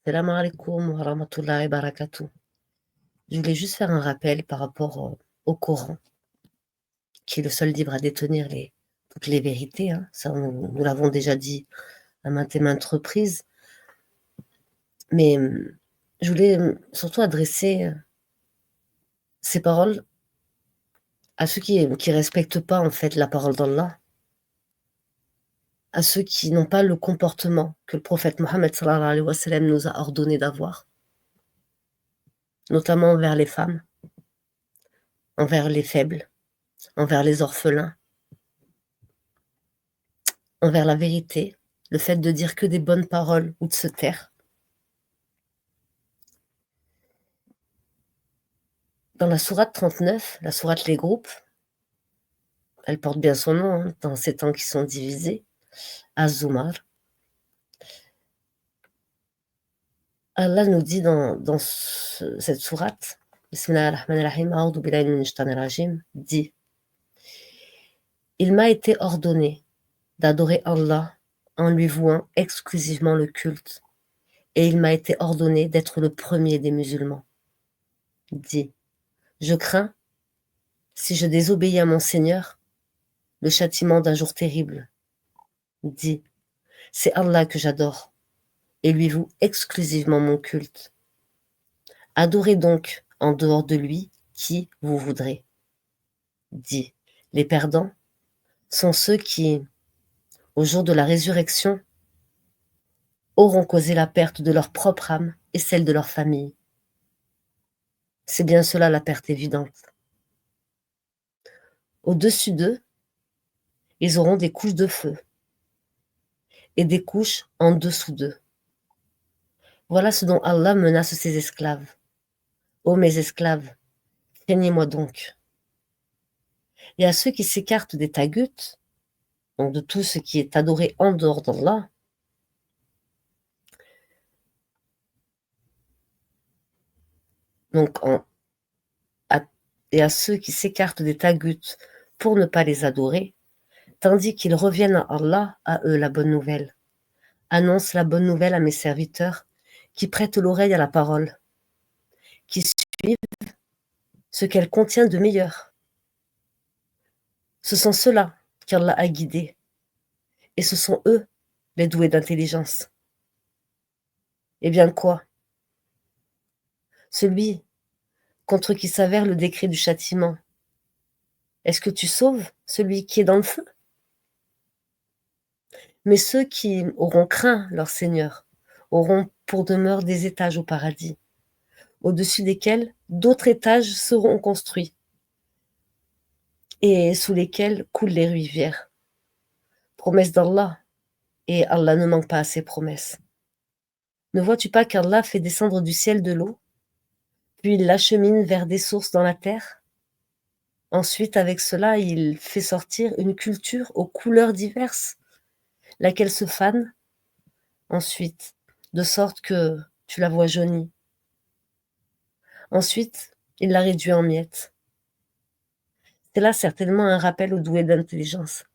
Salam alaikum wa rahmatullahi wa barakatuh. Je voulais juste faire un rappel par rapport au Coran, qui est le seul livre à détenir toutes les vérités, hein. Ça, nous l'avons déjà dit à maintes et maintes reprises. Mais je voulais surtout adresser ces paroles à ceux qui respectent pas en fait la parole d'Allah, à ceux qui n'ont pas le comportement que le prophète Mohammed sallallahu alayhi wa sallam nous a ordonné d'avoir, notamment envers les femmes, envers les faibles, envers les orphelins, envers la vérité, le fait de dire que des bonnes paroles ou de se taire. Dans la sourate 39, la sourate Les Groupes, elle porte bien son nom, hein, dans ces temps qui sont divisés, Az-Zumar. Allah nous dit dans cette sourate, Bismillah ar-Rahman ar-Rahim, A'udhu billahi minash shaitanir rajim, dit: Il m'a été ordonné d'adorer Allah en lui vouant exclusivement le culte, et il m'a été ordonné d'être le premier des musulmans. Dit: Je crains, si je désobéis à mon Seigneur, le châtiment d'un jour terrible. Dit: C'est Allah que j'adore, et lui voue exclusivement mon culte. Adorez donc en dehors de lui qui vous voudrez. Dit: Les perdants sont ceux qui, au jour de la résurrection, auront causé la perte de leur propre âme et celle de leur famille. C'est bien cela la perte évidente. Au-dessus d'eux, ils auront des couches de feu et des couches en dessous d'eux. Voilà ce dont Allah menace ses esclaves. Ô mes esclaves, craignez-moi donc. Et à ceux qui s'écartent des taguts, donc de tout ce qui est adoré en dehors d'Allah, donc et à ceux qui s'écartent des taguts pour ne pas les adorer, tandis qu'ils reviennent à Allah, à eux la bonne nouvelle. Annonce la bonne nouvelle à mes serviteurs qui prêtent l'oreille à la parole, qui suivent ce qu'elle contient de meilleur. Ce sont ceux-là qu'Allah a guidés, et ce sont eux les doués d'intelligence. Eh bien quoi? Celui contre qui s'avère le décret du châtiment. Est-ce que tu sauves celui qui est dans le feu? Mais ceux qui auront craint leur Seigneur auront pour demeure des étages au paradis, au-dessus desquels d'autres étages seront construits et sous lesquels coulent les rivières. Promesse d'Allah, et Allah ne manque pas à ses promesses. Ne vois-tu pas qu'Allah fait descendre du ciel de l'eau, puis il l'achemine vers des sources dans la terre? Ensuite, avec cela, il fait sortir une culture aux couleurs diverses, laquelle se fane ensuite, de sorte que tu la vois jaunie. Ensuite, il la réduit en miettes. C'est là certainement un rappel aux doués d'intelligence.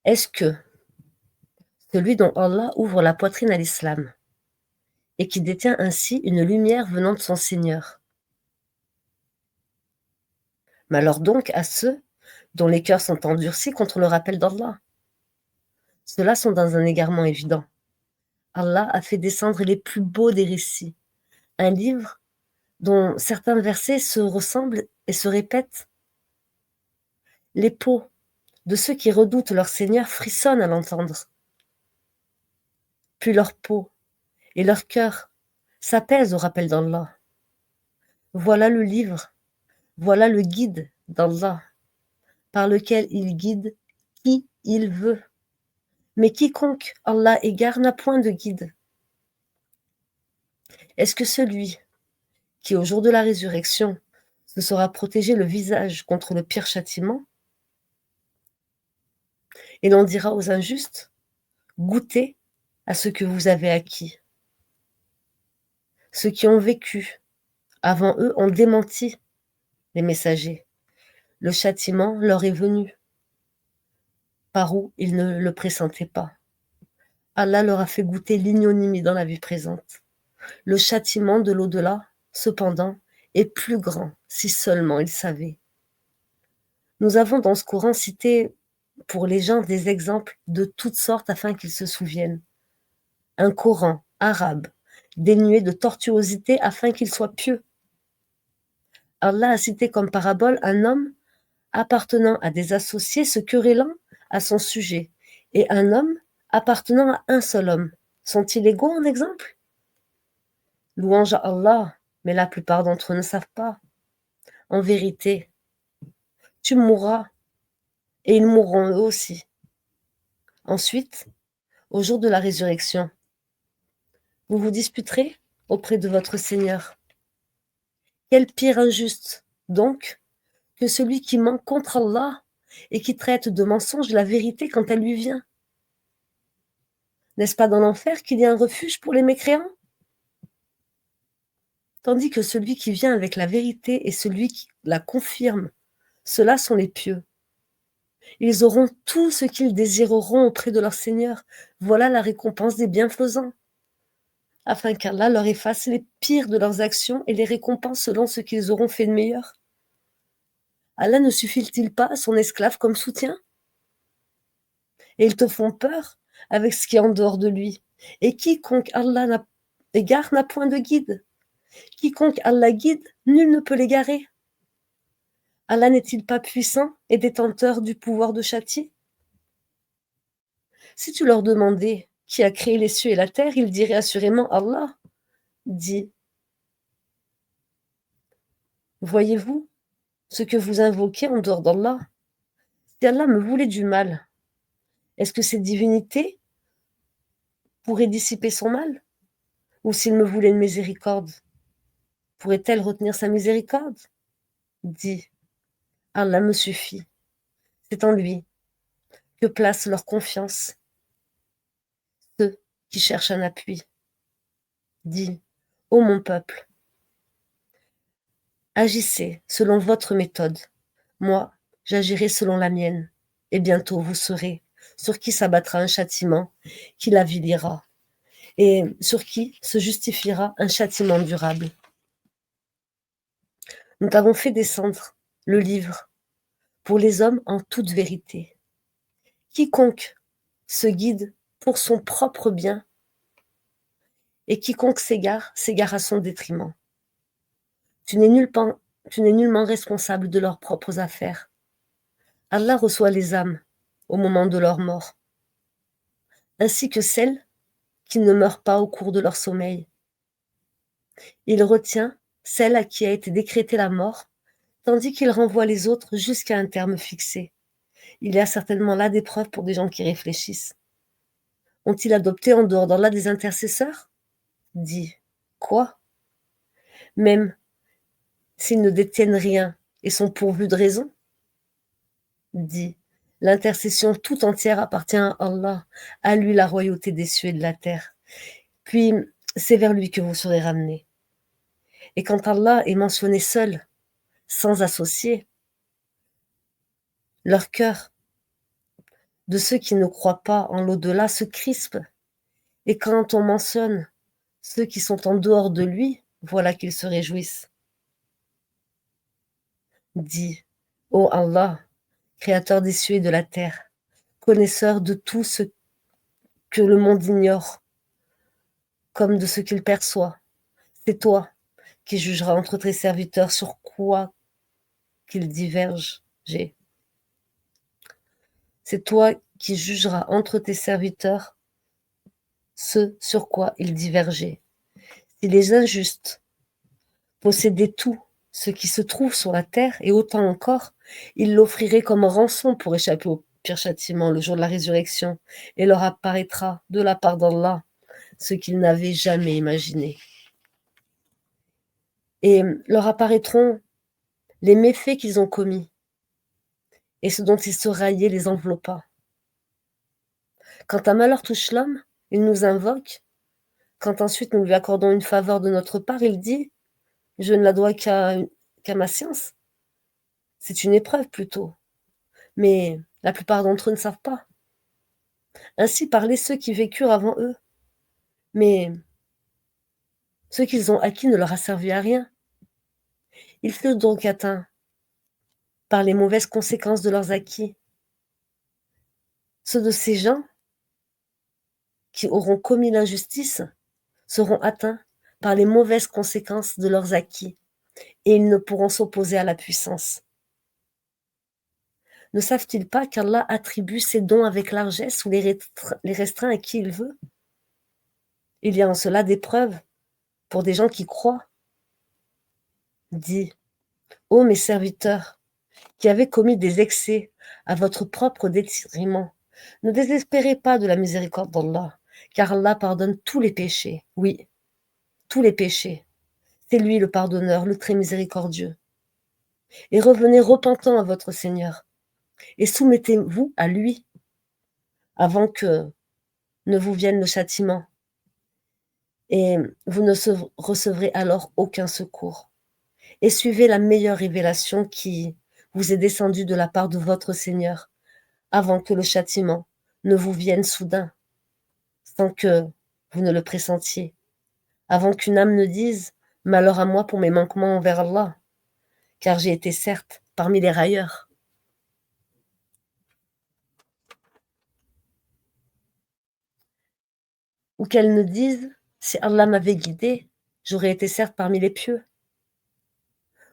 Est-ce que celui dont Allah ouvre la poitrine à l'islam et qui détient ainsi une lumière venant de son Seigneur? Malheur donc à ceux dont les cœurs sont endurcis contre le rappel d'Allah. Ceux-là sont dans un égarement évident. Allah a fait descendre les plus beaux des récits, un livre dont certains versets se ressemblent et se répètent. Les peaux de ceux qui redoutent leur Seigneur frissonnent à l'entendre. Puis leur peau et leur cœur s'apaisent au rappel d'Allah. Voilà le livre, voilà le guide d'Allah, par lequel il guide qui il veut. Mais quiconque Allah égare n'a point de guide. Est-ce que celui qui, au jour de la résurrection, se sera protégé le visage contre le pire châtiment? Et l'on dira aux injustes: goûtez à ce que vous avez acquis. Ceux qui ont vécu avant eux ont démenti les messagers. Le châtiment leur est venu par où ils ne le pressentaient pas. Allah leur a fait goûter l'ignominie dans la vie présente. Le châtiment de l'au-delà, cependant, est plus grand, si seulement ils savaient. Nous avons dans ce Coran cité pour les gens des exemples de toutes sortes afin qu'ils se souviennent. Un Coran arabe, dénué de tortuosité afin qu'il soit pieux. Allah a cité comme parabole un homme appartenant à des associés se querellant à son sujet, et un homme appartenant à un seul homme. Sont-ils égaux en exemple? Louange à Allah, mais la plupart d'entre eux ne savent pas. En vérité, tu mourras, et ils mourront eux aussi. Ensuite, au jour de la résurrection, vous vous disputerez auprès de votre Seigneur. Quel pire injuste, donc, que celui qui ment contre Allah et qui traite de mensonge la vérité quand elle lui vient. N'est-ce pas dans l'enfer qu'il y a un refuge pour les mécréants? Tandis que celui qui vient avec la vérité et celui qui la confirme, ceux-là sont les pieux. Ils auront tout ce qu'ils désireront auprès de leur Seigneur. Voilà la récompense des bienfaisants. Afin qu'Allah leur efface les pires de leurs actions et les récompense selon ce qu'ils auront fait de meilleur. Allah ne suffit-il pas à son esclave comme soutien? Et ils te font peur avec ce qui est en dehors de lui. Et quiconque Allah égare n'a point de guide. Quiconque Allah guide, nul ne peut l'égarer. Allah n'est-il pas puissant et détenteur du pouvoir de châtier? Si tu leur demandais qui a créé les cieux et la terre, ils diraient assurément Allah. Dis, voyez-vous ce que vous invoquez en dehors d'Allah? Si Allah me voulait du mal, est-ce que cette divinité pourrait dissiper son mal? Ou s'il me voulait une miséricorde, pourrait-elle retenir sa miséricorde? Dis, Allah me suffit. C'est en lui que placent leur confiance ceux qui cherchent un appui. Dis, ô mon peuple, agissez selon votre méthode. Moi, j'agirai selon la mienne. Et bientôt vous saurez sur qui s'abattra un châtiment qui l'avilira et sur qui se justifiera un châtiment durable. Nous t'avons fait descendre le livre pour les hommes en toute vérité. Quiconque se guide pour son propre bien et quiconque s'égare à son détriment. Tu n'es nullement responsable de leurs propres affaires. Allah reçoit les âmes au moment de leur mort, ainsi que celles qui ne meurent pas au cours de leur sommeil. Il retient celle à qui a été décrétée la mort, tandis qu'il renvoie les autres jusqu'à un terme fixé. Il y a certainement là des preuves pour des gens qui réfléchissent. Ont-ils adopté en dehors d'Allah des intercesseurs? Dis, quoi? Même s'ils ne détiennent rien et sont pourvus de raison? Dis, l'intercession tout entière appartient à Allah, à lui la royauté des cieux et de la terre. Puis, c'est vers lui que vous serez ramenés. Et quand Allah est mentionné seul, sans associé, leur cœur de ceux qui ne croient pas en l'au-delà se crispe. Et quand on mentionne ceux qui sont en dehors de lui, voilà qu'ils se réjouissent. Dis, ô Allah, créateur des cieux et de la terre, connaisseur de tout ce que le monde ignore, comme de ce qu'il perçoit, c'est toi qui jugeras entre tes serviteurs sur quoi qu'ils divergent. C'est toi qui jugeras entre tes serviteurs ce sur quoi ils divergeaient. Si les injustes possédaient tout ce qui se trouve sur la terre, et autant encore, ils l'offriraient comme rançon pour échapper au pire châtiment le jour de la résurrection, et leur apparaîtra de la part d'Allah ce qu'ils n'avaient jamais imaginé. Et leur apparaîtront les méfaits qu'ils ont commis, et ce dont ils se raillaient les enveloppa. Quand un malheur touche l'homme, il nous invoque. Quand ensuite nous lui accordons une faveur de notre part, il dit « Je ne la dois qu'à ma science ». C'est une épreuve plutôt. Mais la plupart d'entre eux ne savent pas. Ainsi parlaient ceux qui vécurent avant eux. Mais ce qu'ils ont acquis ne leur a servi à rien. Ils furent donc atteints par les mauvaises conséquences de leurs acquis. Ceux de ces gens qui auront commis l'injustice seront atteints par les mauvaises conséquences de leurs acquis et ils ne pourront s'opposer à la puissance. Ne savent-ils pas qu'Allah attribue ses dons avec largesse ou les restreint à qui il veut? Il y a en cela des preuves pour des gens qui croient. Dis, ô mes serviteurs, qui avez commis des excès à votre propre détriment, ne désespérez pas de la miséricorde d'Allah, car Allah pardonne tous les péchés. Oui, tous les péchés. C'est lui le pardonneur, le très miséricordieux. Et revenez repentant à votre Seigneur, et soumettez-vous à lui, avant que ne vous vienne le châtiment, et vous ne recevrez alors aucun secours. Et suivez la meilleure révélation qui vous est descendue de la part de votre Seigneur, avant que le châtiment ne vous vienne soudain, sans que vous ne le pressentiez, avant qu'une âme ne dise « Malheur à moi pour mes manquements envers Allah, car j'ai été certes parmi les railleurs. » Ou qu'elle ne dise « Si Allah m'avait guidé, j'aurais été certes parmi les pieux. »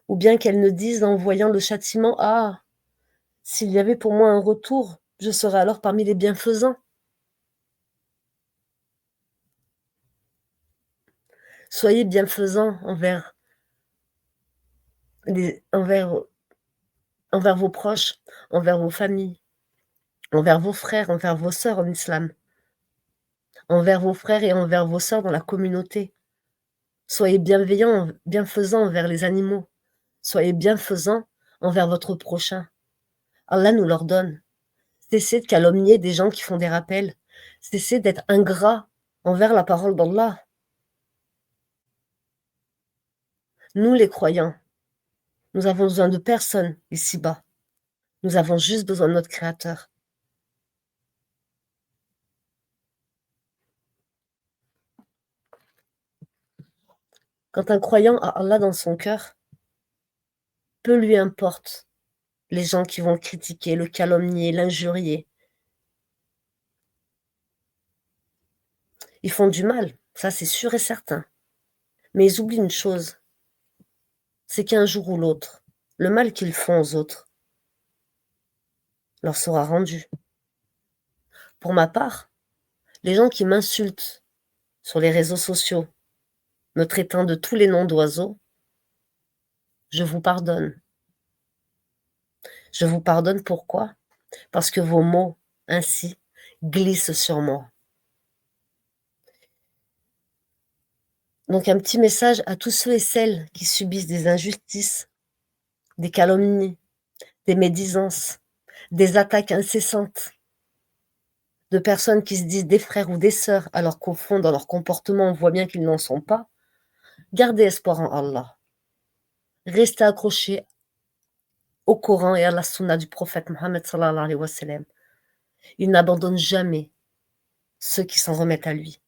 Ou bien qu'elle ne dise en voyant le châtiment « Ah, s'il y avait pour moi un retour, je serais alors parmi les bienfaisants. » Soyez bienfaisants envers vos proches, envers vos familles, envers vos frères, envers vos sœurs en islam, envers vos frères et envers vos sœurs dans la communauté. Soyez bienveillants, bienfaisants envers les animaux. Soyez bienfaisants envers votre prochain. Allah nous l'ordonne. Cessez de calomnier des gens qui font des rappels. Cessez d'être ingrats envers la parole d'Allah. Nous, les croyants, nous avons besoin de personne ici-bas. Nous avons juste besoin de notre Créateur. Quand un croyant a Allah dans son cœur, peu lui importe les gens qui vont le critiquer, le calomnier, l'injurier. Ils font du mal, ça c'est sûr et certain. Mais ils oublient une chose, c'est qu'un jour ou l'autre, le mal qu'ils font aux autres leur sera rendu. Pour ma part, les gens qui m'insultent sur les réseaux sociaux, me traitant de tous les noms d'oiseaux, je vous pardonne. Je vous pardonne pourquoi? Parce que vos mots, ainsi, glissent sur moi. Donc un petit message à tous ceux et celles qui subissent des injustices, des calomnies, des médisances, des attaques incessantes, de personnes qui se disent des frères ou des sœurs, alors qu'au fond, dans leur comportement, on voit bien qu'ils n'en sont pas. Gardez espoir en Allah. Restez accrochés au Coran et à la Sunna du prophète Mohammed sallallahu alayhi wa sallam. Il n'abandonne jamais ceux qui s'en remettent à lui.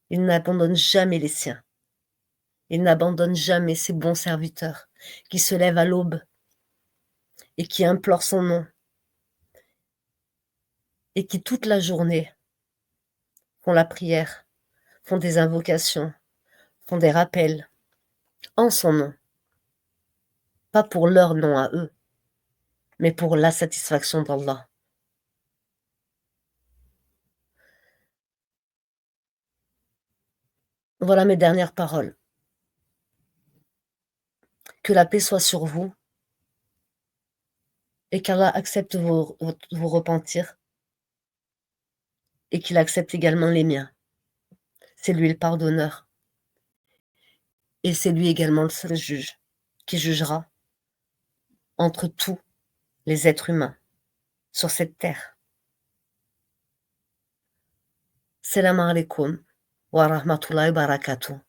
Il n'abandonne jamais les siens. Il n'abandonne jamais ses bons serviteurs qui se lèvent à l'aube et qui implorent son nom et qui toute la journée font la prière, font des invocations, font des rappels en son nom. Pas pour leur nom à eux, mais pour la satisfaction d'Allah. Voilà mes dernières paroles. Que la paix soit sur vous et qu'Allah accepte vos repentirs et qu'il accepte également les miens. C'est lui le pardonneur et c'est lui également le seul juge qui jugera entre tous les êtres humains sur cette terre. Salam alaikum wa rahmatullahi wa barakatuh.